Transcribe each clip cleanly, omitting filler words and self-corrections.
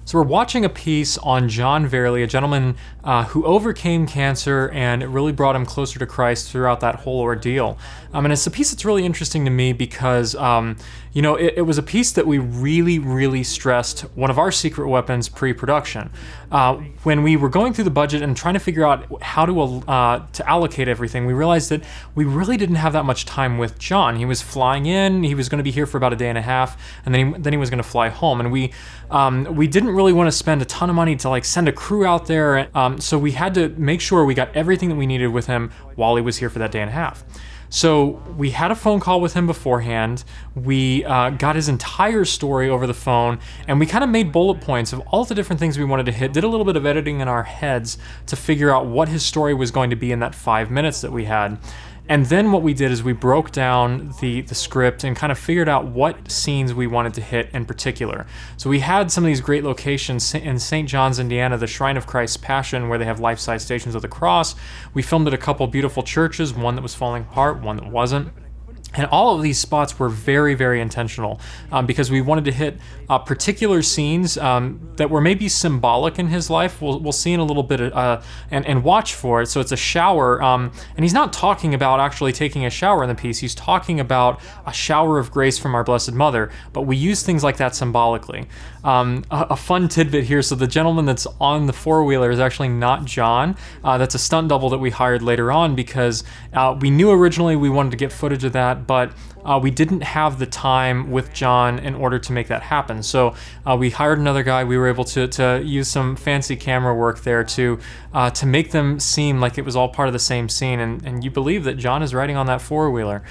So we're watching a piece on John Verley, a gentleman who overcame cancer, and it really brought him closer to Christ throughout that whole ordeal. And it's a piece that's really interesting to me because, it was a piece that we really, really stressed one of our secret weapons pre-production. When we were going through the budget and trying to figure out how to allocate everything, we realized that we really didn't have that much time with John. He was flying in, he was going to be here for about a day and a half, and then he was going to fly home. And we didn't really want to spend a ton of money to send a crew out there, so we had to make sure we got everything that we needed with him while he was here for that day and a half. So we had a phone call with him beforehand. We got his entire story over the phone, and we kind of made bullet points of all the different things we wanted to hit, did a little bit of editing in our heads to figure out what his story was going to be in that 5 minutes that we had. And then what we did is we broke down the script and kind of figured out what scenes we wanted to hit in particular. So we had some of these great locations in St. John's, Indiana, the Shrine of Christ's Passion, where they have life-size Stations of the Cross. We filmed at a couple beautiful churches, one that was falling apart, one that wasn't. And all of these spots were very, very intentional because we wanted to hit particular scenes that were maybe symbolic in his life. We'll see in a little bit and watch for it. So it's a shower, and he's not talking about actually taking a shower in the piece. He's talking about a shower of grace from our Blessed Mother, but we use things like that symbolically. A fun tidbit here, so the gentleman that's on the four-wheeler is actually not John. That's a stunt double that we hired later on because we knew originally we wanted to get footage of that, but we didn't have the time with John in order to make that happen. So we hired another guy. We were able to use some fancy camera work there to make them seem like it was all part of the same scene, and you believe that John is riding on that four-wheeler.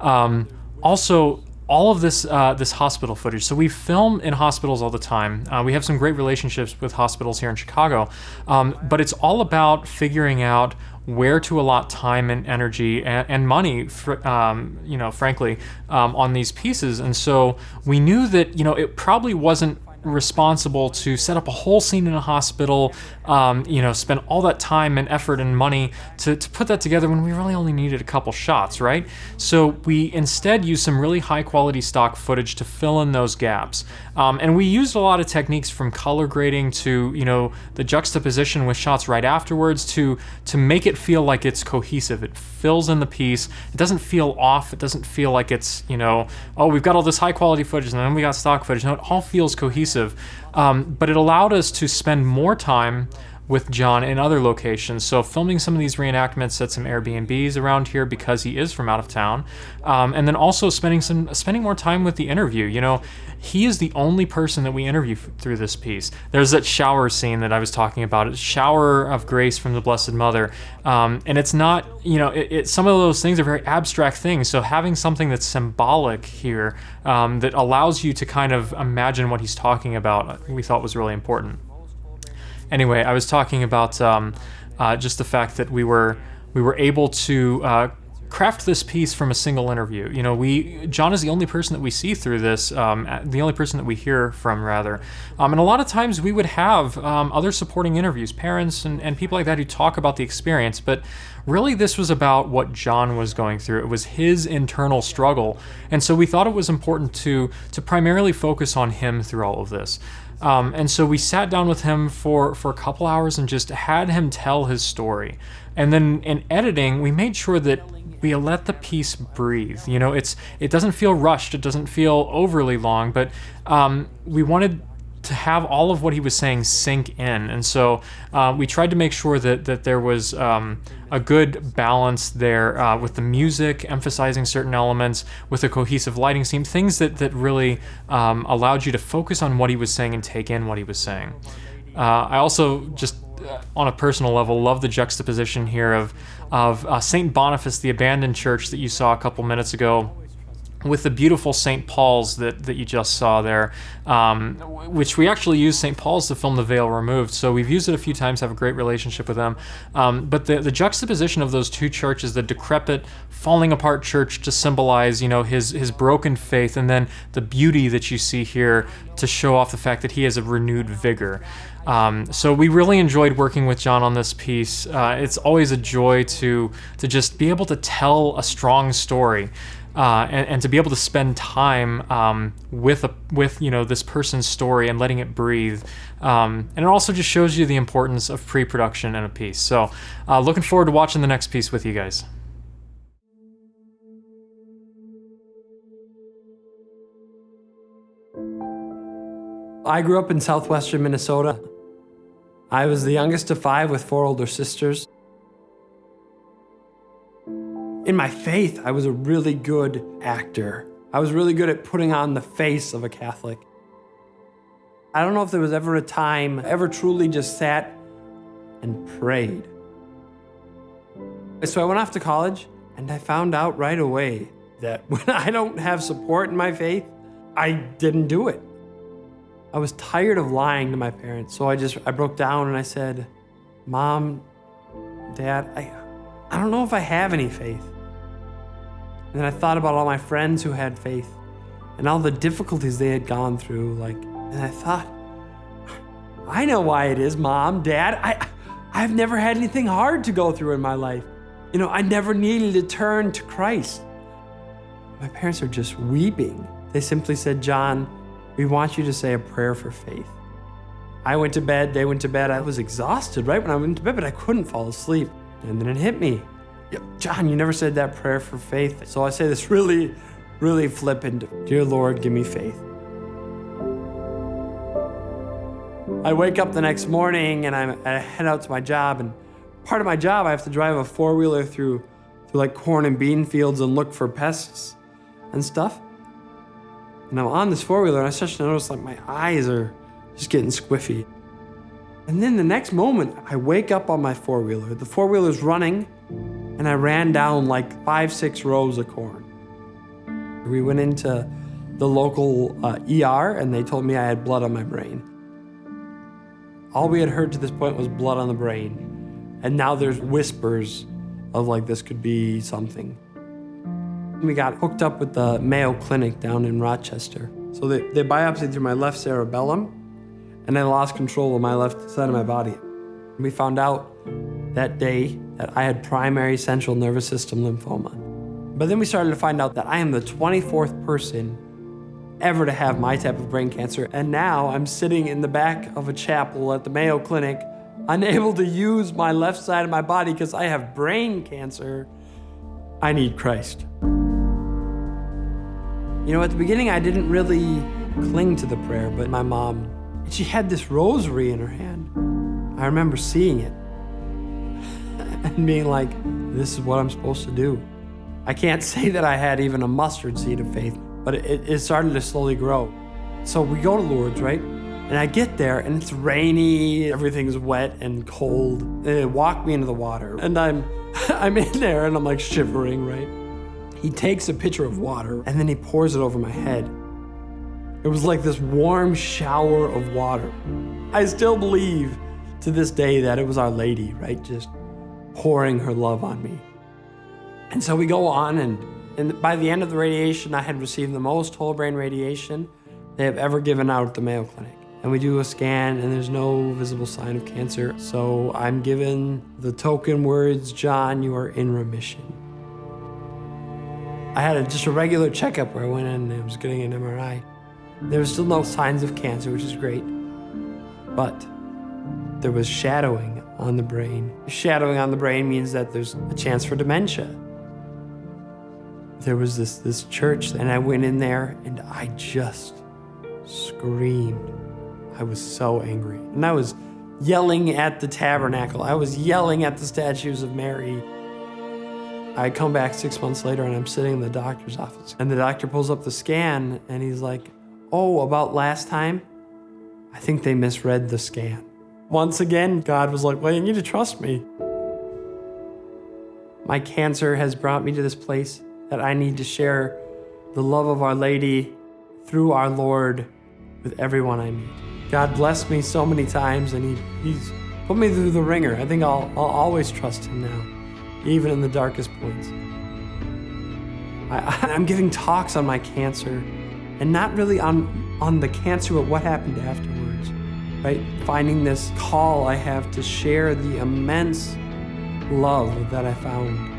Also, all of this hospital footage. So we film in hospitals all the time. We have some great relationships with hospitals here in Chicago, but it's all about figuring out where to allot time and energy and money, frankly, on these pieces. And so we knew that, it probably wasn't responsible to set up a whole scene in a hospital, spend all that time and effort and money to put that together when we really only needed a couple shots, right? So we instead used some really high quality stock footage to fill in those gaps. And we used a lot of techniques from color grading to, the juxtaposition with shots right afterwards to make it feel like it's cohesive. It fills in the piece. It doesn't feel off. It doesn't feel like it's, we've got all this high quality footage and then we got stock footage. No, it all feels cohesive. But it allowed us to spend more time with John in other locations. So filming some of these reenactments at some Airbnbs around here because he is from out of town. And then also spending more time with the interview. He is the only person that we interview through this piece. There's that shower scene that I was talking about. It's shower of grace from the Blessed Mother. And it's not, some of those things are very abstract things. So having something that's symbolic here that allows you to kind of imagine what he's talking about, we thought was really important. Anyway, I was talking about just the fact that we were able to craft this piece from a single interview. John is the only person that we see through this, the only person that we hear from, rather. And a lot of times we would have other supporting interviews, parents and people like that who talk about the experience, but really this was about what John was going through. It was his internal struggle, and so we thought it was important to primarily focus on him through all of this. And so we sat down with him for a couple hours and just had him tell his story. And then in editing, we made sure that we let the piece breathe. It doesn't feel rushed. It doesn't feel overly long, but we wanted to have all of what he was saying sink in. And so we tried to make sure that there was a good balance there with the music, emphasizing certain elements, with a cohesive lighting scheme, things that really allowed you to focus on what he was saying and take in what he was saying. I also just, on a personal level, love the juxtaposition here of St. Boniface, the abandoned church that you saw a couple minutes ago, with the beautiful St. Paul's that you just saw there, which we actually used St. Paul's to film The Veil Removed, so we've used it a few times, have a great relationship with them. But the juxtaposition of those two churches, the decrepit, falling apart church to symbolize, his broken faith, and then the beauty that you see here to show off the fact that he has a renewed vigor. So we really enjoyed working with John on this piece. It's always a joy to just be able to tell a strong story. and to be able to spend time with this person's story and letting it breathe. And it also just shows you the importance of pre-production in a piece. So looking forward to watching the next piece with you guys. I grew up in southwestern Minnesota. I was the youngest of 5 with 4 older sisters. In my faith, I was a really good actor. I was really good at putting on the face of a Catholic. I don't know if there was ever a time I ever truly just sat and prayed. So I went off to college, and I found out right away that when I don't have support in my faith, I didn't do it. I was tired of lying to my parents, so I broke down and I said, Mom, Dad, I don't know if I have any faith. And then I thought about all my friends who had faith and all the difficulties they had gone through, and I thought, I know why it is, Mom, Dad. I've never had anything hard to go through in my life. I never needed to turn to Christ. My parents are just weeping. They simply said, John, we want you to say a prayer for faith. I went to bed, they went to bed. I was exhausted right when I went to bed, but I couldn't fall asleep. And then it hit me. John, you never said that prayer for faith. So I say this really, really flippant, Dear Lord, give me faith. I wake up the next morning and I head out to my job, and part of my job, I have to drive a 4-wheeler through corn and bean fields and look for pests and stuff. And I'm on this 4-wheeler and I start to notice my eyes are just getting squiffy. And then the next moment, I wake up on my 4-wheeler. The 4-wheeler's running, and I ran down 5-6 rows of corn. We went into the local ER, and they told me I had blood on my brain. All we had heard to this point was blood on the brain. And now there's whispers of this could be something. We got hooked up with the Mayo Clinic down in Rochester. So they biopsied through my left cerebellum, and I lost control of my left side of my body. We found out that day that I had primary central nervous system lymphoma. But then we started to find out that I am the 24th person ever to have my type of brain cancer, and now I'm sitting in the back of a chapel at the Mayo Clinic, unable to use my left side of my body because I have brain cancer. I need Christ. At the beginning, I didn't really cling to the prayer, but my mom, she had this rosary in her hand. I remember seeing it and being like, this is what I'm supposed to do. I can't say that I had even a mustard seed of faith, but it started to slowly grow. So we go to Lourdes, right? And I get there, and it's rainy, everything's wet and cold. And they walk me into the water, and I'm in there, and I'm shivering, right? He takes a pitcher of water, and then he pours it over my head. It was like this warm shower of water. I still believe to this day that it was Our Lady, right? Just pouring her love on me. And so we go on, and by the end of the radiation, I had received the most whole brain radiation they have ever given out at the Mayo Clinic. And we do a scan, and there's no visible sign of cancer. So I'm given the token words, John, you are in remission. I had just a regular checkup where I went in and I was getting an MRI. There was still no signs of cancer, which is great. But there was shadowing on the brain. Shadowing on the brain means that there's a chance for dementia. There was this church, and I went in there, and I just screamed. I was so angry. And I was yelling at the tabernacle. I was yelling at the statues of Mary. I come back 6 months later, and I'm sitting in the doctor's office. And the doctor pulls up the scan, and he's like, oh, about last time? I think they misread the scan. Once again, God was like, well, you need to trust me. My cancer has brought me to this place that I need to share the love of Our Lady through our Lord with everyone I meet. God blessed me so many times, and He's put me through the ringer. I think I'll always trust Him now, even in the darkest points. I'm giving talks on my cancer, and not really on the cancer, but what happened afterwards, right? Finding this call I have to share the immense love that I found.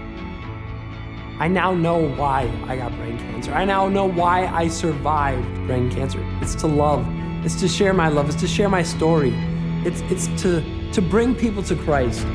I now know why I got brain cancer. I now know why I survived brain cancer. It's to love. It's to share my love. It's to share my story. It's to bring people to Christ.